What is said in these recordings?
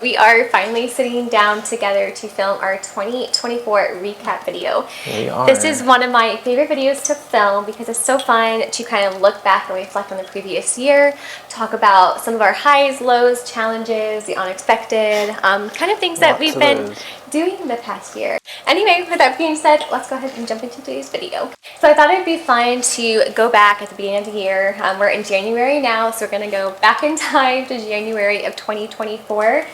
We are finally sitting down together to film our 2024 recap video. We are. This is one of my favorite videos to film because it's so fun to kind of look back and reflect on the previous year, talk about some of our highs, lows, challenges, the unexpected, kind of things that we've been doing in the past year. Anyway, with that being said, let's go ahead and jump into today's video. So I thought it'd be fun to go back at the beginning of the year. We're in January now, so we're going to go back in time to January of 2024.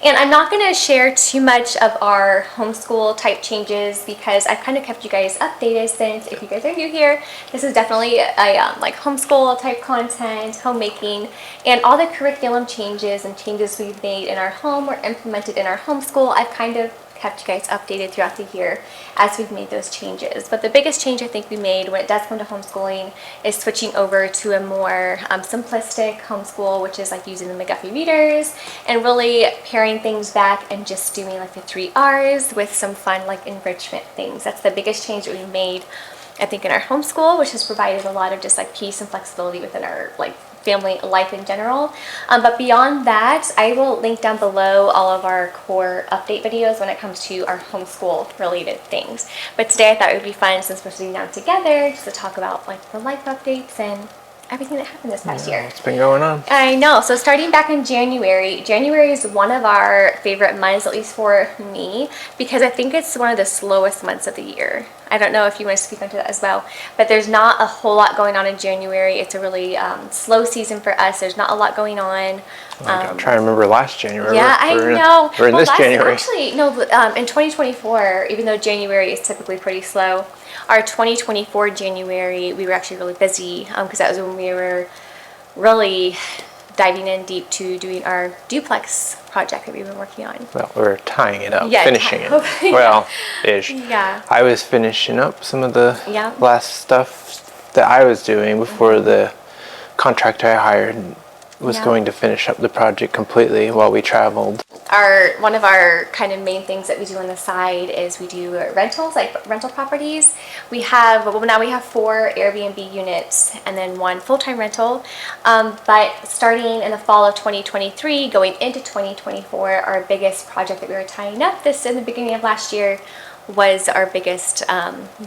And I'm not going to share too much of our homeschool type changes because I've kind of kept you guys updated since, if you guys are new here, this is definitely a like homeschool type content, homemaking, and all the curriculum changes and changes we've made in our home or implemented in our homeschool. I've kind of kept you guys updated throughout the year as we've made those changes. But the biggest change I think we made when it does come to homeschooling is switching over to a more simplistic homeschool, which is like using the McGuffey readers and really paring things back and just doing like the 3 R's with some fun like enrichment things. That's the biggest change that we made, I think, in our homeschool, which has provided a lot of just like peace and flexibility within our like family life in general. But beyond that, I will link down below all of our core update videos when it comes to our homeschool related things. But today I thought it would be fun, since we're sitting down together, just to talk about like the life updates and everything that happened this past year. It's been going on. I know. So starting back in January is one of our favorite months, at least for me, because I think it's one of the slowest months of the year. I don't know if you want to speak onto that as well, but there's not a whole lot going on in January. It's a really slow season for us. There's not a lot going on. I'm trying to remember last January. Yeah, I know. We're in this January. Actually, no, in 2024, even though January is typically pretty slow, our 2024 January, we were actually really busy because that was when we were really diving in deep to doing our duplex project that we've been working on. Well, we're tying it up, yeah, finishing it. Well, ish. Yeah. I was finishing up some of the Yeah. last stuff that I was doing before the contractor I hired was going to finish up the project completely while we traveled. One of our kind of main things that we do on the side is we do rentals, like rental properties. Now we have 4 Airbnb units and then 1 full-time rental. But starting in the fall of 2023, going into 2024, our biggest project that we were tying up in the beginning of last year was our biggest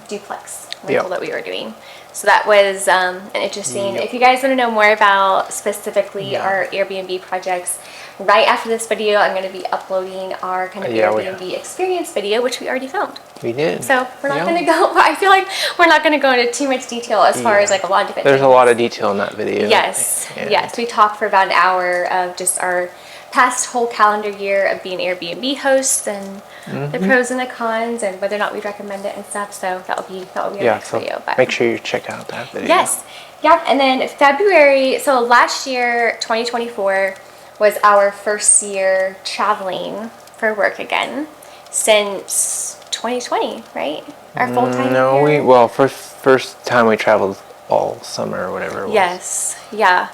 duplex rental that we were doing. So that was an interesting. If you guys want to know more about specifically our Airbnb projects, right after this video, I'm going to be uploading our kind of Airbnb experience video, which we already filmed. We did. So we're not going to go. I feel like we're not going to go into too much detail as far as like a lot of different. There's a lot of detail in that video. Yes, yes. We talked for about an hour of just our past whole calendar year of being Airbnb hosts and the pros and the cons and whether or not we'd recommend it and stuff. So that'll be our next video. But make sure you check out that video. Yes. Yeah. And then February, so last year, 2024, was our first year traveling for work again since 2020, right? Our full-time year? First time we traveled all summer or whatever it was. Yes. Yeah.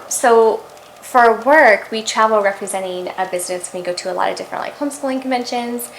So for work, we travel representing a business. We go to a lot of different like homeschooling conventions,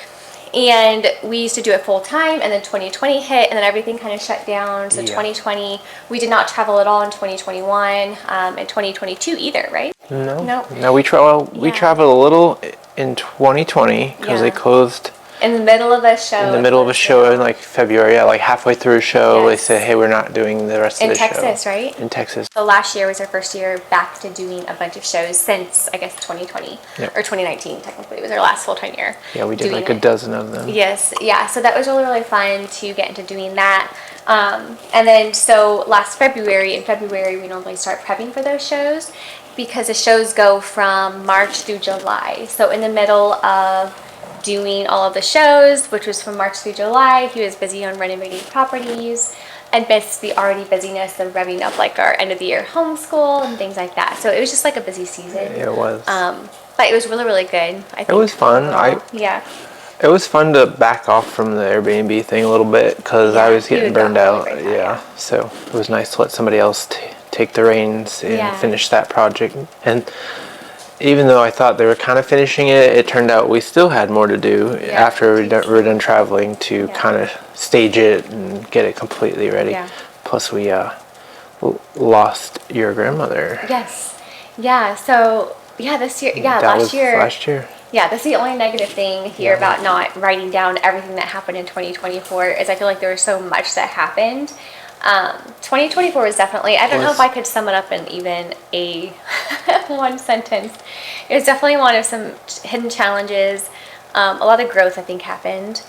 and we used to do it full time. And then 2020 hit, and then everything kind of shut down. So 2020, we did not travel at all in 2021, and 2022 either, right? No. We traveled a little in 2020 because they closed. In the middle of a show. In the middle of a show in like February, like halfway through a show, they said, "Hey, we're not doing the rest of the show." In Texas, right? In Texas. So last year was our first year back to doing a bunch of shows since, I guess, 2020 or 2019. Technically, it was our last full-time year. Yeah, we did like a dozen of them. Yes, yeah. So that was really, really fun to get into doing that. And then so last February, we normally start prepping for those shows because the shows go from March through July. So in the middle of doing all of the shows, which was from March through July, he was busy on renovating properties and missed the already busyness of revving up like our end of the year homeschool and things like that. So it was just like a busy season. It was. But it was really, really good. I think it was fun. It was fun to back off from the Airbnb thing a little bit because I was getting burned out. So it was nice to let somebody else take the reins and finish that project. And even though I thought they were kind of finishing it, it turned out we still had more to do after we were done traveling to kind of stage it and get it completely ready. Plus we lost your grandmother. Yes. Yeah. So Yeah, this year. Yeah, last year. Yeah, that's the only negative thing here about not writing down everything that happened in 2024 is I feel like there was so much that happened. 2024 was definitely, I don't know if I could sum it up in even a one sentence. It was definitely one of some hidden challenges. A lot of growth, I think, happened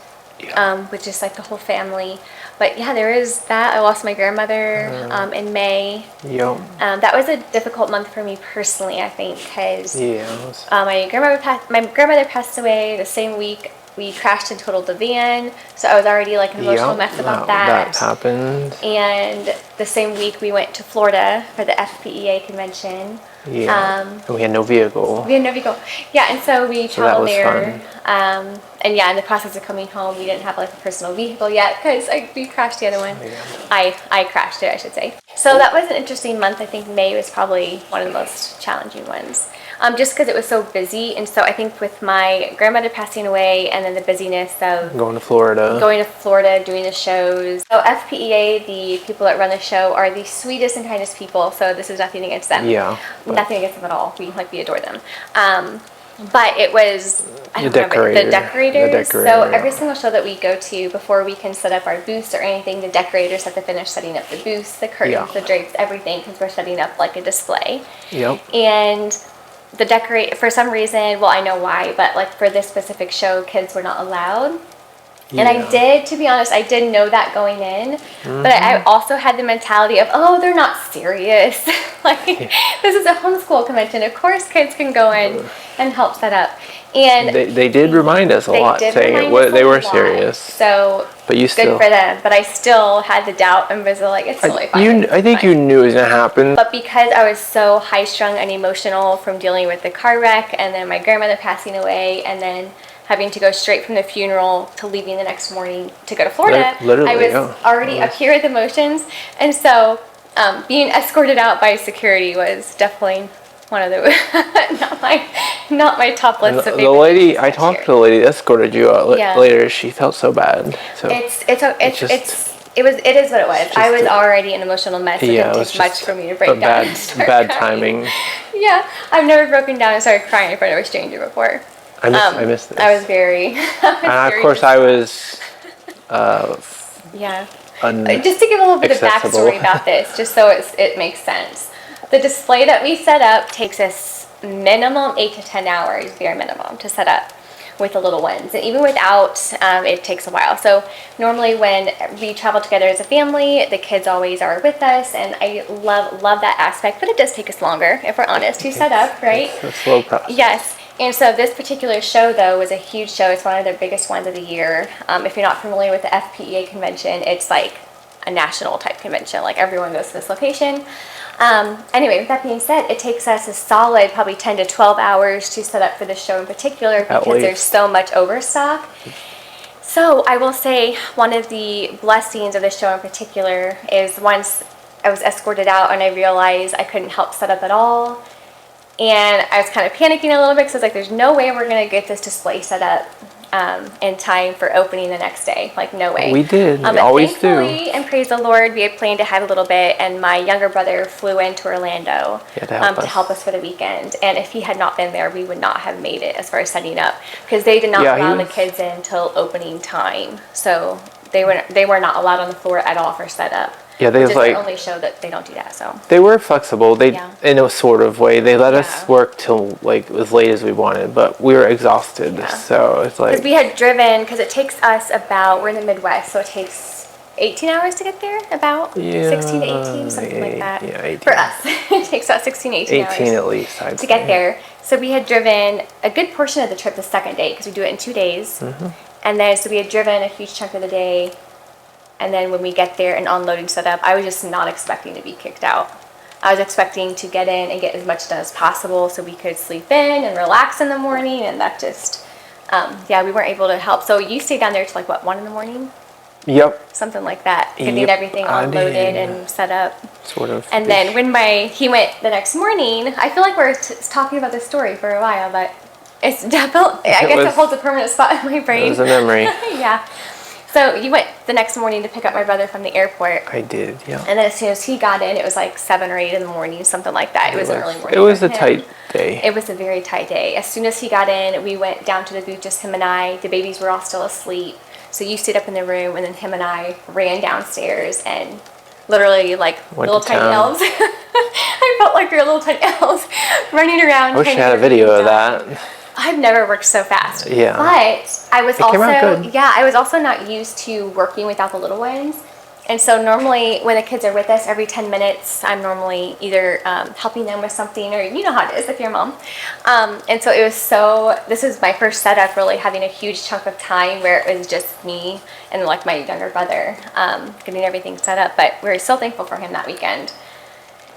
with just like the whole family. But yeah, there is that. I lost my grandmother in May. Yep. That was a difficult month for me personally, I think, because was... my grandmother passed away the same week we crashed and totaled the van. So I was already like an emotional mess about that. That happened. And the same week we went to Florida for the FPEA convention. Yeah. And we had no vehicle. Yeah, and so we traveled there. And yeah, in the process of coming home, we didn't have like a personal vehicle yet because we crashed the other one. Yeah. I crashed it, I should say. So that was an interesting month. I think May was probably one of the most challenging ones. Just because it was so busy. And so I think with my grandmother passing away and then the busyness of going to Florida, doing the shows. So FPEA, the people that run the show, are the sweetest and kindest people. So this is nothing against them. Yeah. Nothing against them at all. We adore them. But it was the decorators. So every single show that we go to, before we can set up our booths or anything, the decorators have to finish setting up the booths, the curtains, the drapes, everything, because we're setting up like a display. Yep. And the for some reason, well, I know why, but like for this specific show, kids were not allowed. Yeah. And to be honest, I did know that going in, but I also had the mentality of, oh, they're not serious. This is a homeschool convention. Of course kids can go in and help set up. And they did remind us a lot, saying they were serious. So but you still, good for them. But I still had the doubt and was like, it's totally fine. I think you knew it was going to happen. But because I was so high-strung and emotional from dealing with the car wreck and then my grandmother passing away and then having to go straight from the funeral to leaving the next morning to go to Florida, I was already up here with emotions. And so being escorted out by security was definitely one of the not my top list of the lady I talked to, the lady that escorted you out later, she felt so bad. So it is what it was. I was already an emotional mess. It didn't take much for me to break down. Bad timing. Yeah, I've never broken down and started crying in front of a stranger before. I missed this. I was very. Of course, I was. Just to give a little bit of backstory about this, just so it makes sense. The display that we set up takes us minimum 8 to 10 hours, very minimum, to set up with the little ones. And even without, it takes a while. So normally when we travel together as a family, the kids always are with us, and I love that aspect, but it does take us longer, if we're honest, to set up, right? It's a slow process. Yes. And so this particular show, though, was a huge show. It's one of their biggest ones of the year. If you're not familiar with the FPEA convention, it's like a national type convention. Like everyone goes to this location. Anyway, with that being said, it takes us a solid probably 10 to 12 hours to set up for this show in particular because there's so much overstock. So I will say one of the blessings of this show in particular is once I was escorted out and I realized I couldn't help set up at all. And I was kind of panicking a little bit because I was like, there's no way we're going to get this display set up in time for opening the next day. Like, no way. We did. We always do. And praise the Lord, we had planned ahead a little bit, and my younger brother flew into Orlando to help us for the weekend. And if he had not been there, we would not have made it as far as setting up because they did not allow the kids in till opening time. So they were not allowed on the floor at all for setup. Yeah, they was like the only show that they don't do that. So they were flexible. They in a sort of way. They let us work till like as late as we wanted, but we were exhausted. Yeah. So it's like because we had driven because it takes us we're in the Midwest, so it takes 18 hours to get there, about 16 to 18, something like that. Yeah, 18. For us, it takes about 16 to 18 hours. 18 at least, I'd say. Get there. So we had driven a good portion of the trip the second day because we do it in 2 days, and then so we had driven a huge chunk of the day. And then when we get there and unloading set up, I was just not expecting to be kicked out. I was expecting to get in and get as much done as possible so we could sleep in and relax in the morning. And that just, we weren't able to help. So you stayed down there till like, what, 1 in the morning? Yep. Something like that. Getting everything unloaded and set up. Sort of. And then when he went the next morning, I feel like we're talking about this story for a while, but it's definitely, I guess it holds a permanent spot in my brain. It was a memory. Yeah. So you went the next morning to pick up my brother from the airport. I did, yeah. And then as soon as he got in, it was like 7 or 8 in the morning, something like that. It was an early morning. It was a tight day. It was a very tight day. As soon as he got in, we went down to the booth, just him and I. The babies were all still asleep. So you stayed up in the room, and then him and I ran downstairs and literally like little tiny elves. I felt like we were little tiny elves running around. I wish I had a video of that. I've never worked so fast. Yeah. But I was I was also not used to working without the little ones. And so normally when the kids are with us, every 10 minutes, I'm normally either helping them with something, or you know how it is if you're a mom. And so this was my first setup, really having a huge chunk of time where it was just me and like my younger brother getting everything set up. But we were so thankful for him that weekend,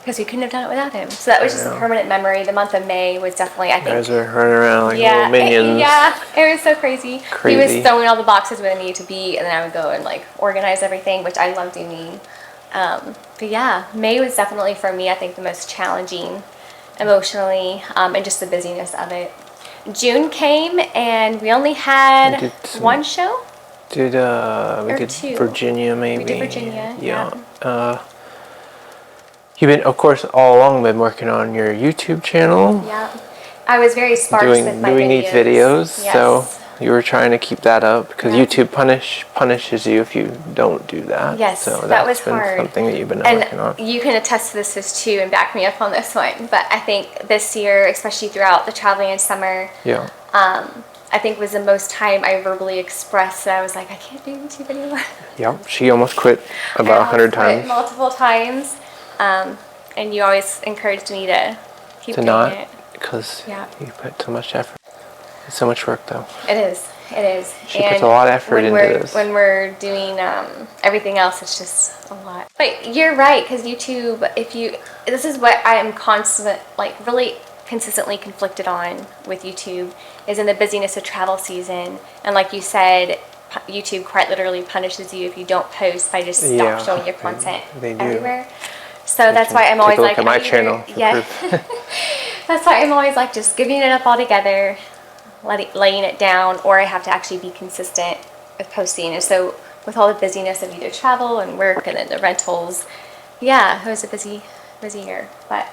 because we couldn't have done it without him. So that was just a permanent memory. The month of May was definitely, I think. You guys were running around like little minions. It was so crazy. He was throwing all the boxes where they needed to be, and then I would go and like organize everything, which I love doing. But yeah, May was definitely for me, I think, the most challenging emotionally, and just the busyness of it. June came, and we only had one show. We did two. Virginia, maybe. We did Virginia, yeah. You've been, of course, all along been working on your YouTube channel. Yeah. I was very sparse with my videos. Doing these videos, yes. So you were trying to keep that up, because YouTube punishes you if you don't do that. Yes, so that was been hard. Something that you've been working on. And you can attest to this too, and back me up on this one. But I think this year, especially throughout the traveling in summer, I think was the most time I verbally expressed that I was like, I can't do YouTube anymore. Yep, she almost quit about 100 times. Multiple times. And you always encouraged me to keep doing it. Because you put so much effort. It's so much work, though. It is. She puts a lot of effort into this. When we're doing everything else, it's just a lot. But you're right, because YouTube, this is what I am really consistently conflicted on with YouTube, is in the busyness of travel season. And like you said, YouTube quite literally punishes you if you don't post by just stop showing your content everywhere. So that's why I'm always like, look at my channel. That's why I'm always like just giving it up all together, laying it down, or I have to actually be consistent with posting. And so with all the busyness of either travel and work and then the rentals, it was a busy year. But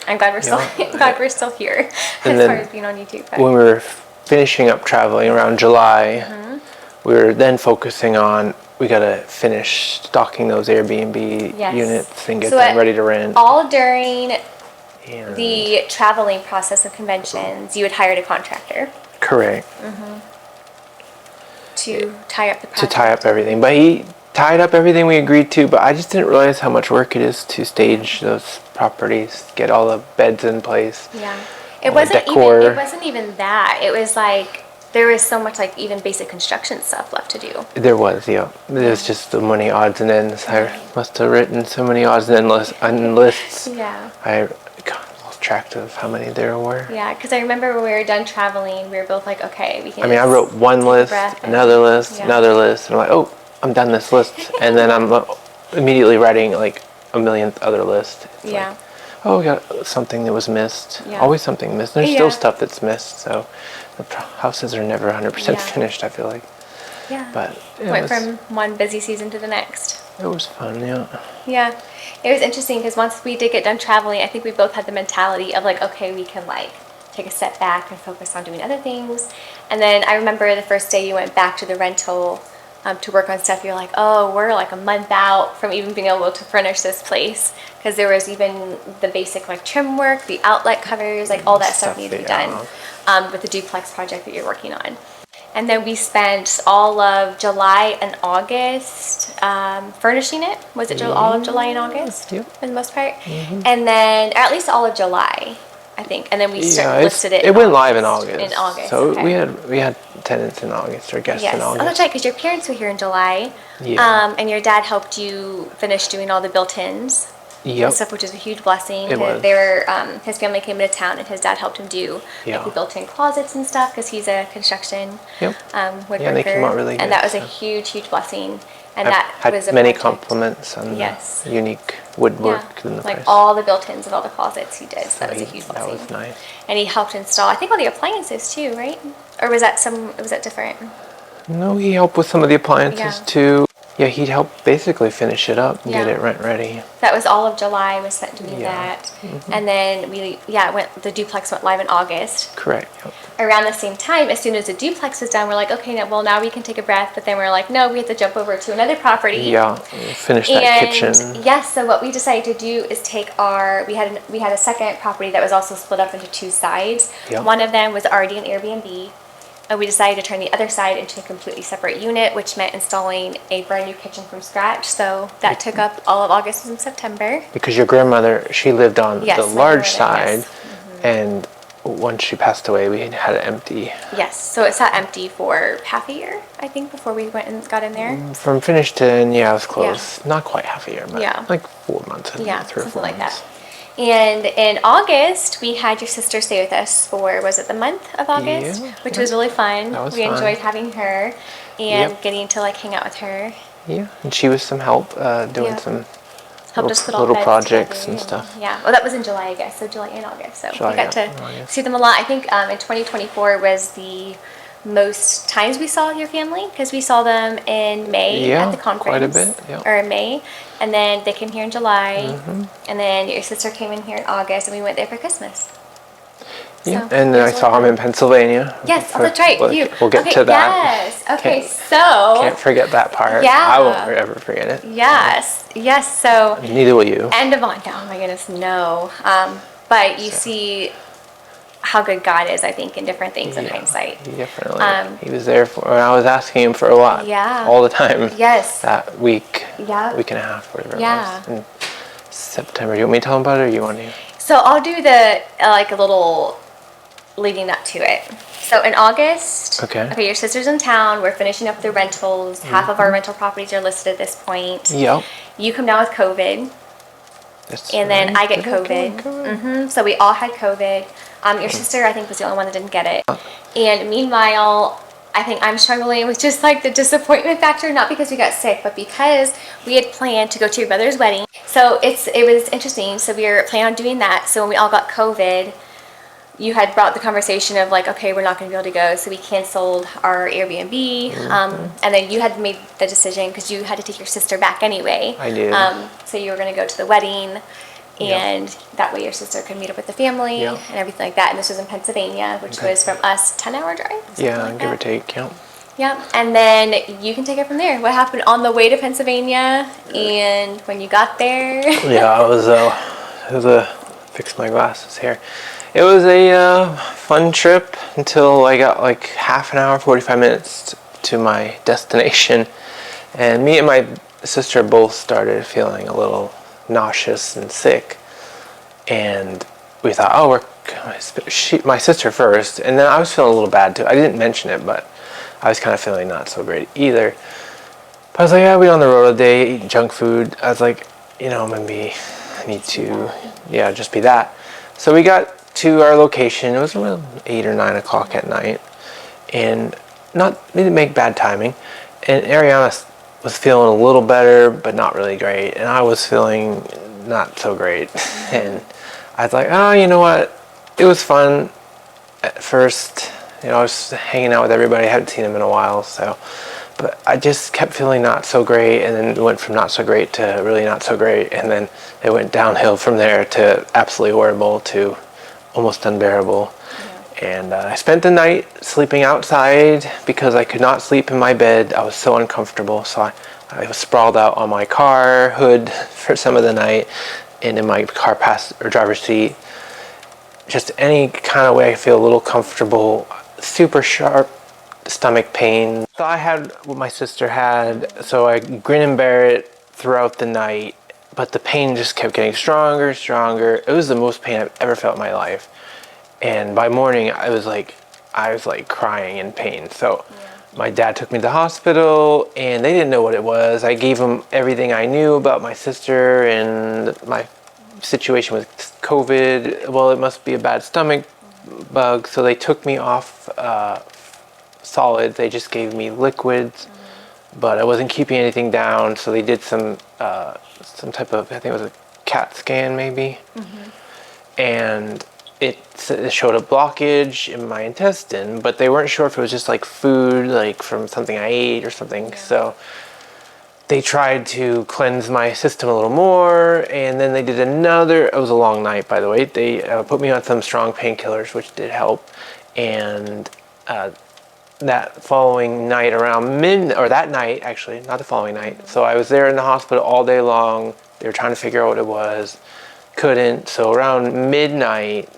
I'm glad we're still here as far as being on YouTube. But. When we were finishing up traveling around July, we were then focusing on, we got to finish stocking those Airbnb units and get them ready to rent. All during the traveling process of conventions, you had hired a contractor. Correct. To tie up the project. To tie up everything. But he tied up everything we agreed to, but I just didn't realize how much work it is to stage those properties, get all the beds in place. Yeah. It wasn't even that. It was like, there was so much like even basic construction stuff left to do. There was, There's just so many odds and ends. I must have written so many odds and lists. Yeah. I lost track of how many there were. Yeah, because I remember when we were done traveling, we were both like, okay, we can. I wrote one list, another list, another list, and I'm like, oh, I'm done this list, and then I'm immediately writing like a millionth other list. It's like, oh, we got something that was missed. Yeah. Always something missed. There's still stuff that's missed, so the houses are never 100% finished, I feel like. Yeah. But went from one busy season to the next. It was fun, Yeah. It was interesting because once we did get done traveling, I think we both had the mentality of like, okay, we can like take a step back and focus on doing other things. And then I remember the first day you went back to the rental to work on stuff, you're like, oh, we're like a month out from even being able to furnish this place, because there was even the basic like trim work, the outlet covers, like all that stuff needed to be done with the duplex project that you're working on. And then we spent all of July and August furnishing it. Was it all of July and August for the most part? And then, or at least all of July, I think. And then we listed it. It went live in August. In August, so we had tenants in August, or guests in August. Oh, that's right, because your parents were here in July. Yeah. And your dad helped you finish doing all the built-ins. And stuff, which is a huge blessing. It was. They were, his family came into town, and his dad helped him do like the built-in closets and stuff, because he's a construction woodworker. Yeah, they came out really good. And that was a huge, huge blessing. And that was a many project. Compliments on the unique woodwork in the place. All the built-ins and all the closets he did. So that was a huge blessing. That was nice. And he helped install, I think, all the appliances too, right? Or was that different? No, he helped with some of the appliances too. Yeah, he'd help basically finish it up and Yeah. get it rent ready. That was all of July was spent doing Yeah. that. And then the duplex went live in August. Correct. Yep. Around the same time, as soon as the duplex was done, we're like, okay, now we can take a breath. But then we're like, no, we have to jump over to another property. Yeah, finish that kitchen. Yes, so what we decided to do is take we had a second property that was also split up into two sides. Yep. One of them was already an Airbnb. And we decided to turn the other side into a completely separate unit, which meant installing a brand new kitchen from scratch. So that took up all of August and September. Because your grandmother, she lived on the large side, yes. and once she passed away, we had it empty. Yes, so it sat empty for half a year, I think, before we went and got in there. From finish to end, it was close. Yeah. Not quite half a year, but like 4 months. Yeah, something like that. And in August, we had your sister stay with us for, was it the month of August? Yeah, which was really fun. That was we fun. enjoyed having her and getting to hang out with her. Yeah, and she was some help doing some little projects and stuff. Yeah, well, that was in July, I guess, so July and August. So we got to see them a lot. I think in 2024 was the most times we saw your family, because we saw them in May at the conference. Quite a bit, or in May, and then they came here in July, and then your sister came in here in August, and we went there for Christmas. Yeah, so, and then I saw him in Pennsylvania. Yes, that's right. We'll get to that. Yes. Okay, so can't forget that part. Yeah, I won't ever forget it. Yes. So neither will you. And Devon. Oh my goodness, no. But you see how good God is, I think, in different things in hindsight. Definitely. He was there and I was asking him for a lot. Yeah. All the time. Yes. That week. Yeah. Week and a half, whatever it was. In September. Do you want me to tell him about it, or you want to? So I'll do the a little leading up to it. So in August, okay, your sister's in town. We're finishing up the rentals. Half of our rental properties are listed at this point. Yep. You come down with COVID. And then I get COVID. So we all had COVID. Your sister, I think, was the only one that didn't get it. And meanwhile, I think I'm struggling with just the disappointment factor, not because we got sick, but because we had planned to go to your brother's wedding. So it was interesting. So we were planning on doing that. So when we all got COVID, you had brought the conversation of okay, we're not going to be able to go, so we canceled our Airbnb. And then you had made the decision because you had to take your sister back anyway. I did. So you were going to go to the wedding, and that way your sister could meet up with the family and everything like that. And this was in Pennsylvania, which was from us 10-hour drive. Give or take. Yeah, and then you can take it from there. What happened on the way to Pennsylvania, and when you got there? It was a fix my glasses here. It was a fun trip until I got half an hour, 45 minutes to my destination. And me and my sister both started feeling a little nauseous and sick. And we thought, my sister first. And then I was feeling a little bad too. I didn't mention it, but I was kind of feeling not so great either. But I was like, we on the road all day, eating junk food. I was like, maybe I need to, just be that. So we got to our location. It was around 8 or 9 o'clock at night, and we didn't make bad timing. And Ariana was feeling a little better, but not really great, and I was feeling not so great. And I was like, you know what? It was fun at first. I was hanging out with everybody. I hadn't seen them in a while, but I just kept feeling not so great, and then it went from not so great to really not so great, and then it went downhill from there to absolutely horrible to almost unbearable. And I spent the night sleeping outside because I could not sleep in my bed. I was so uncomfortable, so I was sprawled out on my car hood for some of the night, and in my car driver's seat. Just any kind of way I feel a little comfortable. Super sharp stomach pain. So I had what my sister had, so I grin and bear it throughout the night. But the pain just kept getting stronger. It was the most pain I've ever felt in my life. And by morning, I was crying in pain. So my dad took me to the hospital, and they didn't know what it was. I gave them everything I knew about my sister and my situation with COVID. Well, it must be a bad stomach bug. So they took me off solids. They just gave me liquids, but I wasn't keeping anything down. So they did some type of, I think it was a CAT scan maybe. And it showed a blockage in my intestine, but they weren't sure if it was just like food, like from something I ate or something. So they tried to cleanse my system a little more, and then they did another. It was a long night, by the way. They put me on some strong painkillers, which did help. And that following night around or that night, actually, not the following night. So I was there in the hospital all day long. They were trying to figure out what it was. Couldn't. So around midnight,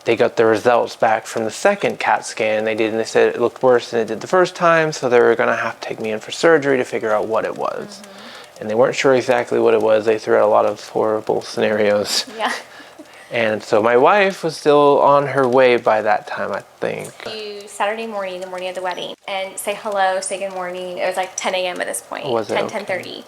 they got the results back from the second CAT scan and they said it looked worse than it did the first time, so they were going to have to take me in for surgery to figure out what it was. And they weren't sure exactly what it was. They threw out a lot of horrible scenarios. Yeah. And so my wife was still on her way by that time, I think. Saturday morning, the morning of the wedding, and say hello, say good morning. It was like 10 a.m. at this point. Was it? 10:30.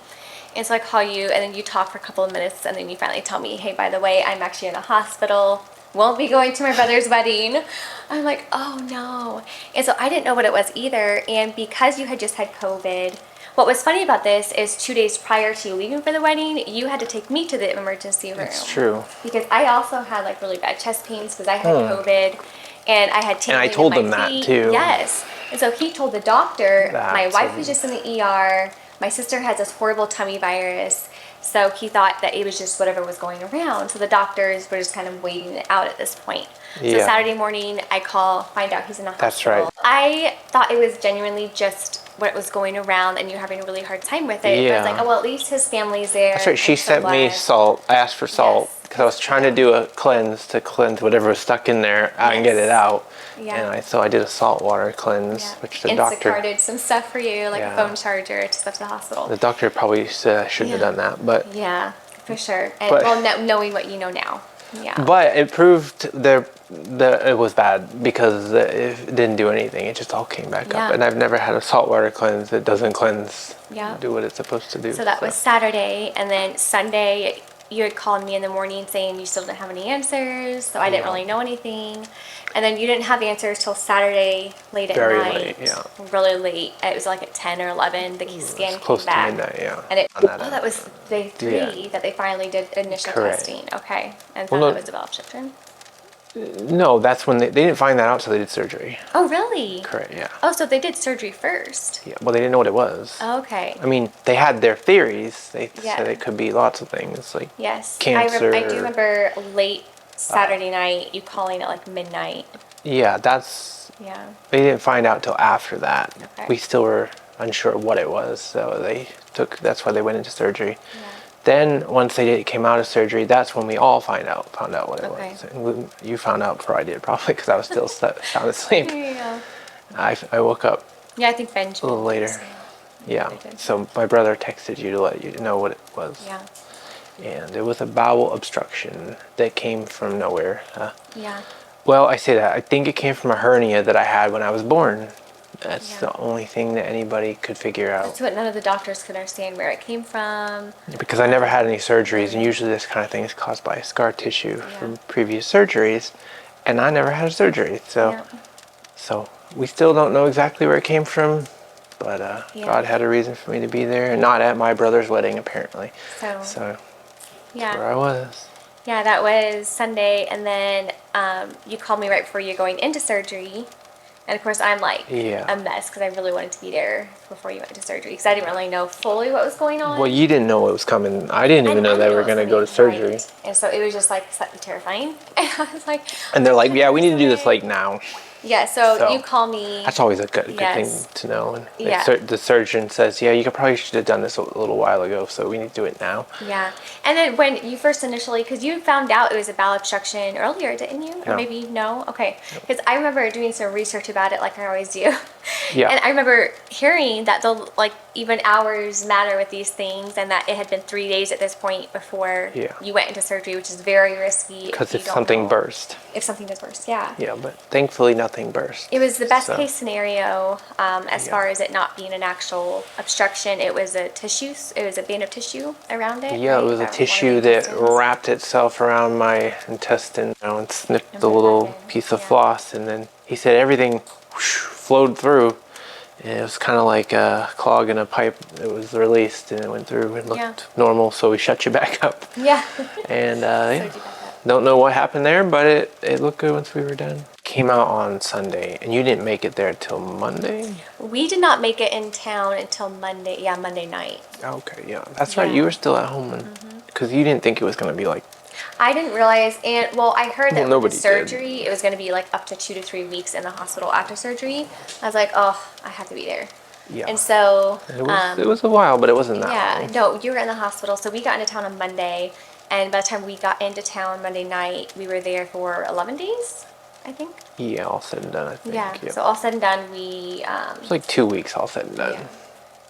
And so I call you, and then you talk for a couple of minutes, and then you finally tell me, hey, by the way, I'm actually in a hospital. Won't be going to my brother's wedding. I'm like, oh no. And so I didn't know what it was either. And because you had just had COVID, what was funny about this is 2 days prior to you leaving for the wedding, you had to take me to the emergency room. That's true. Because I also had like really bad chest pains because I had COVID, and I had tingling in my feet. And I told them that too. Yes. And so he told the doctor, my wife so was just in the ER. My sister has this horrible tummy virus. So he thought that it was just whatever was going around. So the doctors were just kind of waiting it out at this point. So Saturday morning, I call, find out he's in the hospital. That's right. I thought it was genuinely just what was going around and you're having a really hard time with it. But I was like, oh, well, at least his family's there. That's right. She sent me salt. I asked for salt because I was trying to do a cleanse to cleanse whatever was stuck in there and get it out. Yeah. And so I did a salt water cleanse, which the doctor did some stuff for you, like a phone charger to stuff to the hospital. The doctor probably said I shouldn't have done that, but yeah, for sure. And knowing what you know now. Yeah. But it proved that it was bad because it didn't do anything. It just all came back up. And I've never had a saltwater cleanse that doesn't cleanse, do what it's supposed to do. So that was Saturday, and then Sunday you had called me in the morning saying you still didn't have any answers, so I didn't really know anything. And then you didn't have answers till Saturday late at night. Very late, really late. It was like at 10 or 11. The scan close came back. To midnight, And that was day 3 that they finally did initial testing. Okay. And found it was developed children. No, that's when they didn't find that out, so they did surgery. Oh, really? Correct, yeah. Oh, so they did surgery first? Yeah, well, they didn't know what it was. Okay. I mean, they had their theories. They said it could be lots of things, like cancer. I do remember late Saturday night, you calling at like midnight. Yeah, they didn't find out till after that. Okay. We still were unsure what it was, so that's why they went into surgery. Yeah. Then once they came out of surgery, that's when we all found out what it was. And you found out before I did, probably, because I was still sound asleep. Yeah. I woke up. Yeah, I think Benjamin. A little later. Yeah. So my brother texted you to let you know what it was. Yeah. And it was a bowel obstruction that came from nowhere. Yeah. Well, I say that. I think it came from a hernia that I had when I was born. That's the only thing that anybody could figure out. That's what none of the doctors could understand where it came from. Because I never had any surgeries, and usually this kind of thing is caused by scar tissue from previous surgeries, and I never had a surgery. So we still don't know exactly where it came from, but God had a reason for me to be there, and not at my brother's wedding, apparently. So that's where I was. Yeah, that was Sunday, and then you called me right before you're going into surgery. And of course, I'm like a mess because I really wanted to be there before you went into surgery because I didn't really know fully what was going on. Well, you didn't know what was coming. I didn't even know they were going to go to surgery. Right. And so it was just like slightly terrifying. And I was like, and they're like, yeah, we need to do this like now. Yeah, so you call me. That's always a good thing to know. And the surgeon says, yeah, you probably should have done this a little while ago, so we need to do it now. Yeah. And then when you first initially, because you found out it was a bowel obstruction earlier, didn't you? Or maybe no? Okay. Because I remember doing some research about it like I always do. Yeah. And I remember hearing that even hours matter with these things and that it had been 3 days at this point before you went into surgery, which is very risky. Because if something burst. If something does burst, yeah. Yeah, but thankfully nothing burst. It was the best case scenario as far as it not being an actual obstruction. It was a band of tissue around it. Yeah, it was a tissue that wrapped itself around my intestine and snipped the little piece of floss. And then he said everything flowed through. And it was kind of like a clog in a pipe. It was released and it went through and looked normal. So we shut you back up. Yeah. And don't know what happened there, but it looked good once we were done. Came out on Sunday, and you didn't make it there till Monday? We did not make it in town until Monday. Yeah, Monday night. Okay, yeah. That's right. You were still at home. Because you didn't think it was going to be like... I didn't realize, and well, I heard that with the nobody surgery, did. it was going to be like up to 2 to 3 weeks in the hospital after surgery. I was like, oh, I have to be there. Yeah. And so... It was a while, but it wasn't that long. Yeah, no, you were in the hospital. So we got into town on Monday, and by the time we got into town Monday night, we were there for 11 days, I think. Yeah, all said and done, I think. Yeah, so all said and done, we... it was like 2 weeks all said and done.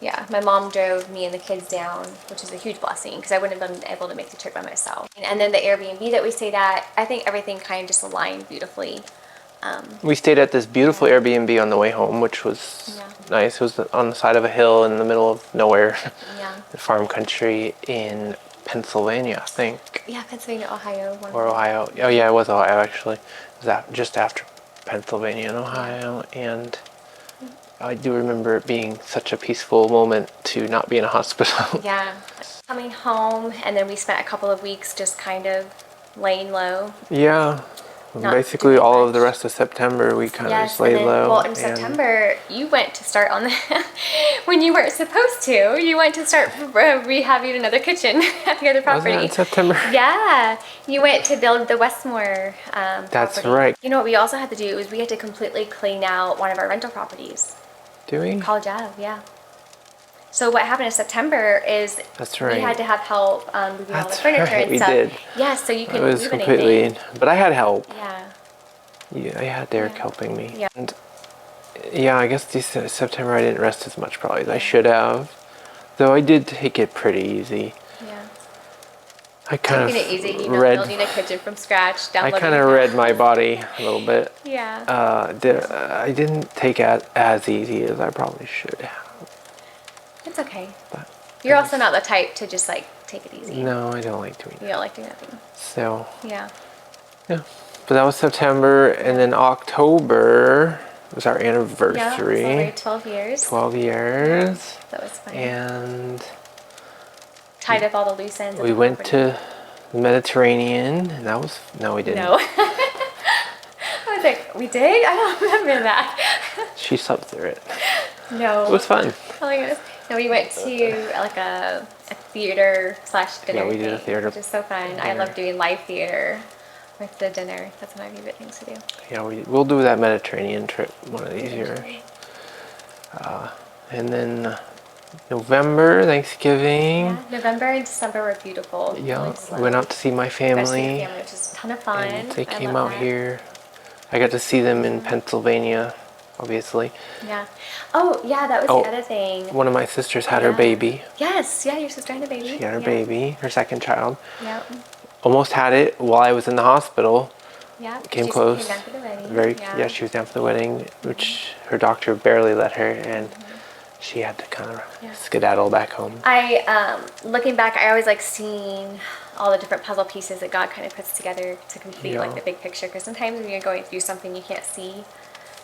Yeah, my mom drove me and the kids down, which is a huge blessing because I wouldn't have been able to make the trip by myself. And then the Airbnb that we stayed at, I think everything kind of just aligned beautifully. We stayed at this beautiful Airbnb on the way home, which was nice. It was on the side of a hill in the middle of nowhere, the farm country in Pennsylvania, I think. Yeah, Pennsylvania, Ohio. Or Ohio. Oh yeah, it was Ohio actually. It was just after Pennsylvania and Ohio, and I do remember it being such a peaceful moment to not be in a hospital. Yeah. Coming home, and then we spent a couple of weeks just kind of laying low. Yeah. Basically all of the rest of September we kind of just laid low. Well, in September, you went to start on the... when you weren't supposed to, you went to start rehabbing another kitchen at the other property. Was that in September? Yeah. You went to build the Westmore That's property. right. You know what we also had to do is we had to completely clean out one of our rental properties. Do we? College Ave, yeah. So what happened in September is we had to have help moving all the furniture and stuff. We did. Yeah, so you couldn't move anything. But I had help. Yeah. Yeah, I had Derek helping me. Yeah. And yeah, I guess this September I didn't rest as much probably as I should have. Though I did take it pretty easy. Yeah. I kind Taking of it easy, building a kitchen from scratch, I kind of read my body a little bit. Yeah. I didn't take it as easy as I probably should have. It's okay. But you're also not the type to just like take it easy. No, I don't like doing that. You don't like doing nothing. So. Yeah. Yeah. But that was September, and then October was our anniversary. Yeah, 12 years. 12 years. Yeah, that was fun. And tied up all the loose ends. We went to the Mediterranean, and that was... No, we didn't. No. I was like, we did? I don't remember that. She slept through it. No. It was fun. Oh my goodness. No, we went to like a theater / dinner. Yeah, we did a theater. Which is so fun. Dinner. I love doing live theater with the dinner. That's one of my favorite things to do. Yeah, we'll do that Mediterranean trip one of these years. And then November, Thanksgiving. Yeah, November and December were beautiful. Yeah, we went out to see my family. Especially your family, which is a ton of fun. And they came out here. I got to see them in Pennsylvania, obviously. Yeah. Oh, yeah, that was the other thing. One of my sisters had her baby. Yes, yeah, your sister had a baby. She had her baby, her second child. Yeah. Almost had it while I was in the hospital. Yeah. Came close. Came down for the wedding. She was down for the wedding, which her doctor barely let her, and she had to kind of skedaddle back home. Looking back, I always like seeing all the different puzzle pieces that God kind of puts together to complete like the big picture. Because sometimes when you're going through something, you can't see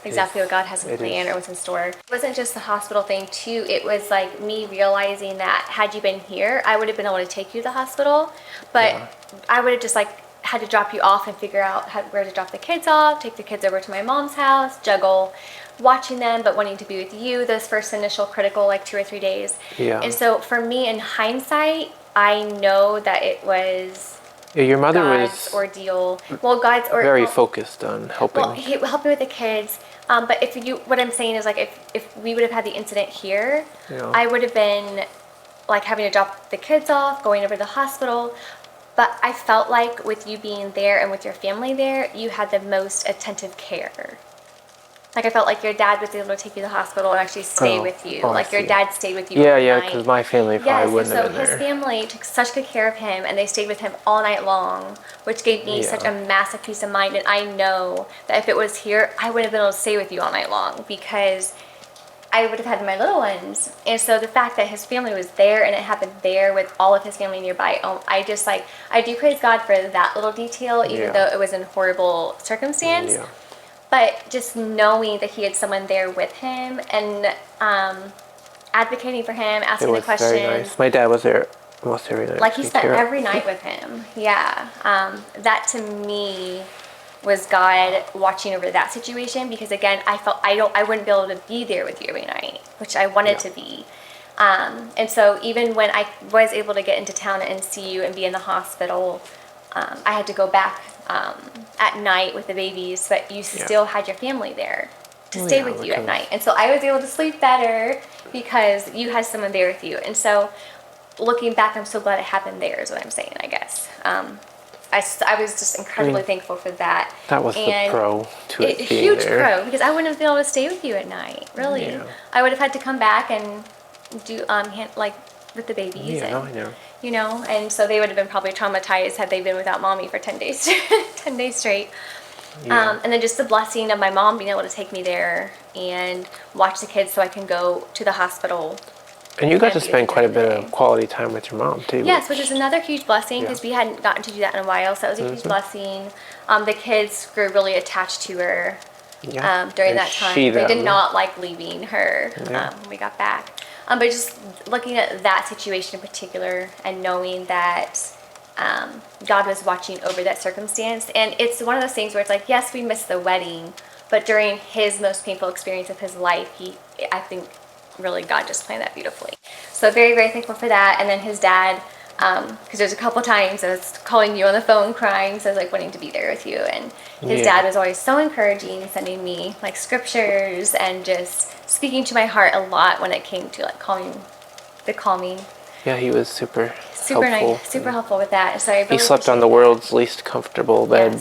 exactly what God has in plan or what's in store. It wasn't just the hospital thing too. It was like me realizing that had you been here, I would have been able to take you to the hospital, but I would have just like had to drop you off and figure out where to drop the kids off, take the kids over to my mom's house, juggle watching them but wanting to be with you those first initial critical like 2 or 3 days. Yeah. And so for me in hindsight, I know that it was your mother God's ordeal. Well, God's ordeal. Very focused on helping. Well, he helped me with the kids. But what I'm saying is like if we would have had the incident here, I would have been like having to drop the kids off, going over to the hospital. But I felt like with you being there and with your family there, you had the most attentive care. Like I felt like your dad was able to take you to the hospital and actually stay with you. Like your dad stayed with you. Yeah, because my family probably wouldn't have been there. So his family took such good care of him, and they stayed with him all night long, which gave me such a massive peace of mind. And I know that if it was here, I would have been able to stay with you all night long because I would have had my little ones. And so the fact that his family was there and it happened there with all of his family nearby, I just like, I do praise God for that little detail, even though it was in horrible circumstance. Yeah. But just knowing that he had someone there with him and advocating for him, asking the questions. Very nice. My dad was there Almost every night. Like you spent every night with him. Yeah. That to me was God watching over that situation, because again, I felt I wouldn't be able to be there with you every night, which I wanted to be. And so even when I was able to get into town and see you and be in the hospital, I had to go back at night with the babies, but you still had your family there to stay with you at night. And so I was able to sleep better because you had someone there with you. And so looking back, I'm so glad it happened there is what I'm saying, I guess. I was just incredibly thankful for that. That was the pro to it being huge there. pro, because I wouldn't have been able to stay with you at night, really. Yeah. I would have had to come back and do, like, with the babies. Yeah, and, I know. You know, and so they would have been probably traumatized had they been without mommy for 10 days, 10 days straight. Yeah. And then just the blessing of my mom being able to take me there and watch the kids so I can go to the hospital. And you got to spend quite a bit of quality time with your mom, too. Yes, which is another huge blessing, because we hadn't gotten to do that in a while, so that was a huge blessing. The kids grew really attached to her during that time. They did not like leaving her when we got back. But just looking at that situation in particular and knowing that God was watching over that circumstance. And it's one of those things where it's like, yes, we missed the wedding, but during his most painful experience of his life, I think really God just planned that beautifully. So very, very thankful for that. And then his dad, because there's a couple times I was calling you on the phone crying, so I was like wanting to be there with you. And his dad was always so encouraging, sending me like scriptures and just speaking to my heart a lot when it came to like calming. Yeah, he was super helpful. Nice, super helpful with that. So I really he slept on the world's least comfortable bed.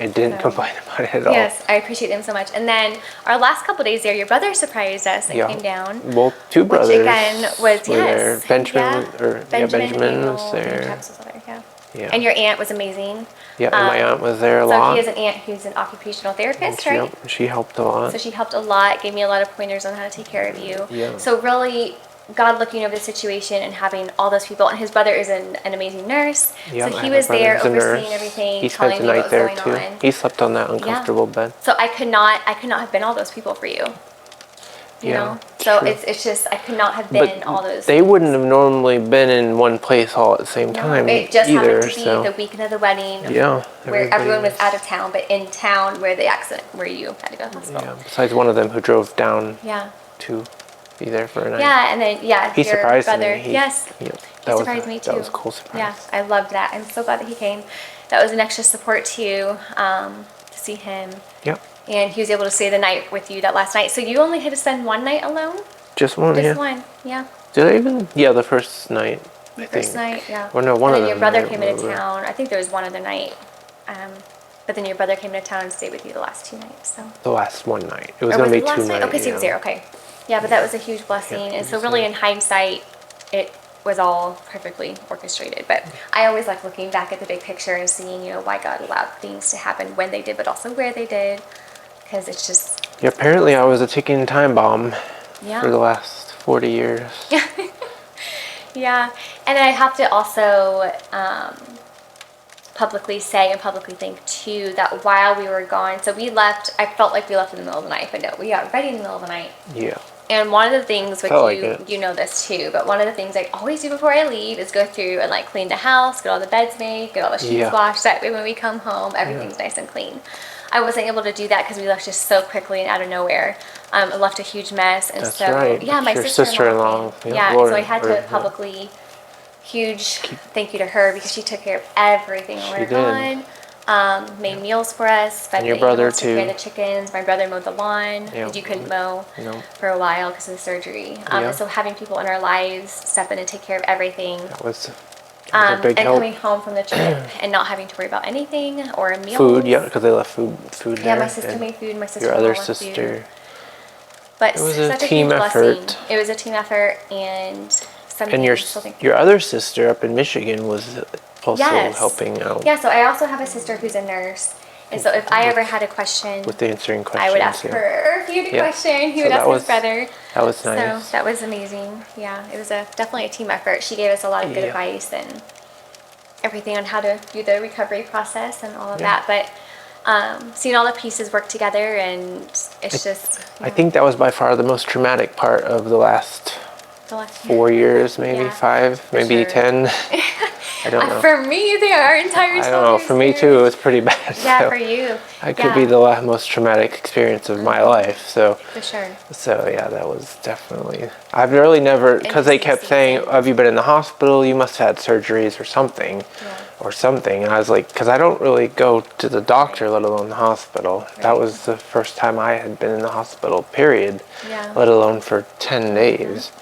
And didn't complain about it at all. Yes, I appreciate them so much. And then our last couple days there, your brother surprised us and came down. Well, two brothers. Which again was there. Benjamin was there. Yeah. And your aunt was amazing. Yeah, and my aunt was there a lot. So he has an aunt who's an occupational therapist, right? She helped a lot. So she helped a lot, gave me a lot of pointers on how to take care of you. Yeah. So really, God looking over the situation and having all those people, and his brother is an amazing nurse, so he was there overseeing everything, he telling spent me the what night was there going too. on. He slept on that uncomfortable bed. So I could not have been all those people for you. You know? So it's just, I could not have been all those they wouldn't have normally been in one place all at the same time. It just either, happened to be the weekend of the wedding. Yeah. Where everyone was out of town, but in town where the accident, where you had to go to the hospital. Yeah. Besides one of them who drove down. Yeah. To be there for a night. Yeah, and then he surprised brother, me. He surprised me too. That was a cool surprise. Yeah, I loved that. I'm so glad that he came. That was an extra support too, to see him. Yep. And he was able to stay the night with you that last night. So you only had to spend one night alone? Just one. Just one. Yeah. Did I even? Yeah, the first night. The first night, yeah. Well, no, one of them. And then your brother came into town. I think there was one other night. But then your brother came into town and stayed with you the last 2 nights. So. The last one night. It was going to be 2 nights. Okay, so he was there. Okay. Yeah, but that was a huge blessing. And so really in hindsight, it was all perfectly orchestrated. But I always like looking back at the big picture and seeing, why God allowed things to happen when they did, but also where they did. Because it's just... Yeah, apparently I was a ticking time bomb for the last 40 years. Yeah. And I have to also publicly say and publicly thank, too, that while we were gone, so we left, I felt like we left in the middle of the night, but no, we got ready in the middle of the night. Yeah. And one of the things, which you know this too, but one of the things I always do before I leave is go through and like clean the house, get all the beds made, get all the sheets washed. That way when we come home, everything's nice and clean. I wasn't able to do that because we left just so quickly and out of nowhere. It left a huge mess. And That's right. Yeah, my sister-in-law. Yeah, so I had to publicly, huge thank you to her because she took care of everything when we were gone. Made meals for us, fed the animals, took care of the chickens. My brother mowed the lawn because you couldn't mow for a while because of the surgery. So having people in our lives step in and take care of everything. That was a big help. Coming home from the trip and not having to worry about anything or meals. Food, because they left food there. Yeah, my sister made food. My sister your other left sister. Food. But it was such a team effort. It was a team effort, and something. And your other sister up in Michigan was also helping out. Yeah, so I also have a sister who's a nurse. And so if I ever had a question, with answering questions, I would ask her. If he had a question, he would ask his brother. That was nice. So that was amazing. Yeah, it was definitely a team effort. She gave us a lot of good advice and everything on how to do the recovery process and all of that. But seeing all the pieces work together, and it's just... I think that was by far the most traumatic part of the last 4 years, maybe Yeah, 5, maybe sure. 10. I don't know. For me, they are entire I don't know. For me too, it was pretty bad. Yeah, So for you. I could be the most traumatic experience of my life. So For sure. So yeah, that was definitely. I've really never, because they kept saying, "Have you been in the hospital? You must have had surgeries or something, or something." And I was like, because I don't really go to the doctor, let alone the hospital. That was the first time I had been in the hospital. Period. Yeah. Let alone for 10 days.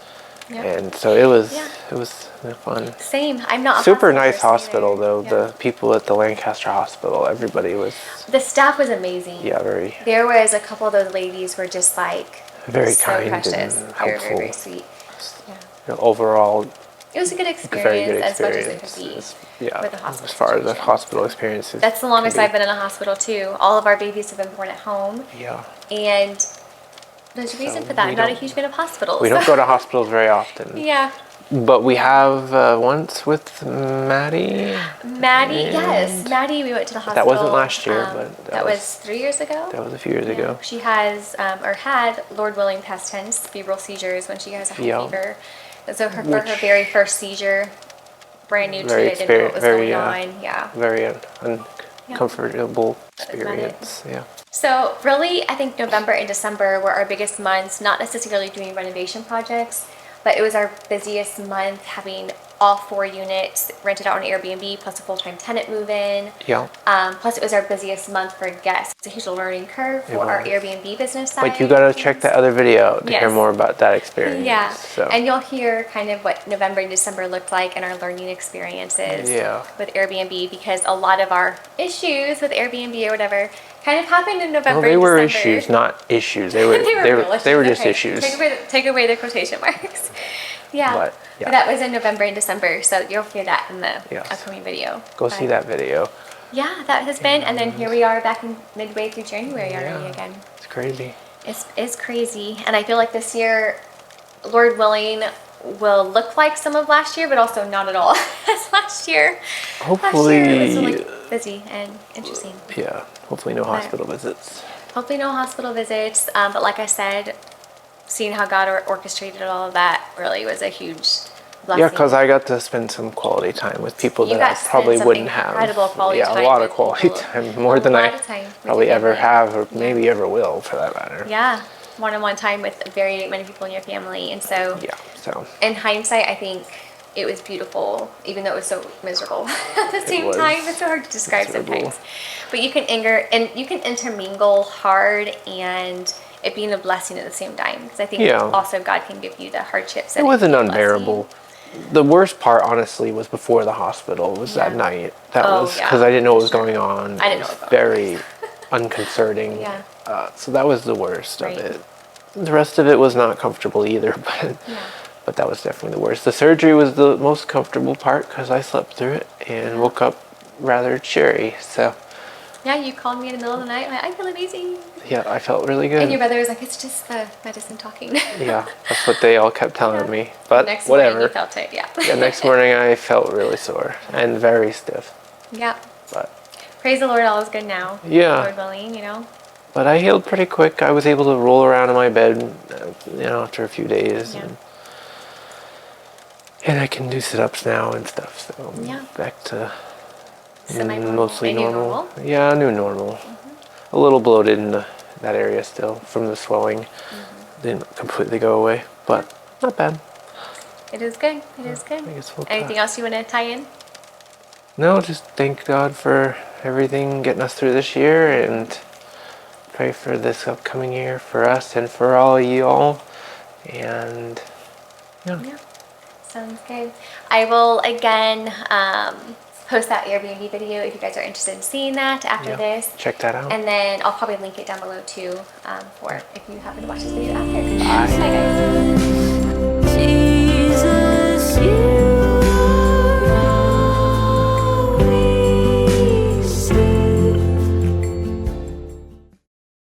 Yeah. And so it was fun. Same. I'm not a Super hospital nice person hospital either. though. Yeah. The people at the Lancaster Hospital, everybody was. The staff was amazing. Yeah, very. There was a couple of those ladies were just like very so kind precious. and Very, helpful. very sweet. Yeah. Overall, it was a good experience, very good as much as it experience. could be. Yeah, With the hospital as far as the situation. hospital experiences. That's the longest I've been in a hospital too. All of our babies have been born at home. Yeah. And there's a reason for that. I'm not a huge fan of hospitals. We don't go to hospitals very often. Yeah. But we have once with Maddie. Yes. Maddie, we went to the hospital. That wasn't last year, but that was 3 years ago. That was a few years ago. She has, or had, Lord willing, past tense, febrile seizures when she has a high fever. And so for her very first seizure, brand new to it, didn't know what was going on. Yeah. Very uncomfortable experience. Yeah. So really, I think November and December were our biggest months, not necessarily doing renovation projects, but it was our busiest month, having all 4 units rented out on Airbnb, plus a full-time tenant move-in. Yeah. Plus, it was our busiest month for guests. It's a huge learning curve for our Airbnb business side. But you gotta check that other video out to hear more about that experience. Yeah. So. And you'll hear kind of what November and December looked like in our learning experiences with Airbnb, because a lot of our issues with Airbnb or whatever kind of happened in November. Well, they were and December. issues, not issues. They were they were just issues. Take away the quotation marks. Yeah. But that was in November and December, so you'll hear that in the upcoming video. Go see that video. Yeah, that has been, and then here we are back in midway through January already again. It's crazy. It's crazy, and I feel like this year, Lord willing, will look like some of last year, but also not at all as last year. Hopefully. Last year it was really busy and interesting. Yeah, hopefully no hospital visits. Hopefully no hospital visits, but like I said, seeing how God orchestrated all of that really was a huge blessing. Yeah, because I got to spend some quality time with people that I probably wouldn't have. Incredible quality time. Yeah, a lot of quality time, more than I probably ever have, or maybe ever will, for that matter. Yeah, one-on-one time with very many people in your family, and so. Yeah. So. In hindsight, I think it was beautiful, even though it was so miserable at the same time. It's so hard to describe sometimes. But you can intermingle hard and it being a blessing at the same time, because I think also God can give you the hardships. It wasn't unbearable. The worst part, honestly, was before the hospital. Was that night. That was because I didn't know what was going on. I didn't know what was going on. Very unconcerting. So that was the worst of it. The rest of it was not comfortable either, but that was definitely the worst. The surgery was the most comfortable part because I slept through it and woke up rather cheery. So. Yeah, you called me in the middle of the night, like, I feel amazing. Yeah, I felt really good. And your brother was like, it's just the medicine talking. Yeah, that's what they all kept telling me. But next whatever. Morning you felt it, Yeah, next morning I felt really sore and very stiff. Yeah. But praise the Lord, all is good now. Yeah. Lord willing, you know. But I healed pretty quick. I was able to roll around in my bed, after a few days. Yeah. And I can do sit-ups now and stuff. So I'm back to mostly normal. Yeah, new normal. Mm-hmm. A little bloated in that area still from the swelling. Mm-hmm. Didn't completely go away, but not bad. It is good. It is good. Anything else you want to tie in? No, just thank God for everything, getting us through this year, and pray for this upcoming year for us and for all of you all. And yeah. Sounds good. I will again post that Airbnb video if you guys are interested in seeing that after this. Check that out. And then I'll probably link it down below too for if you happen to watch this video after. Bye. Bye guys.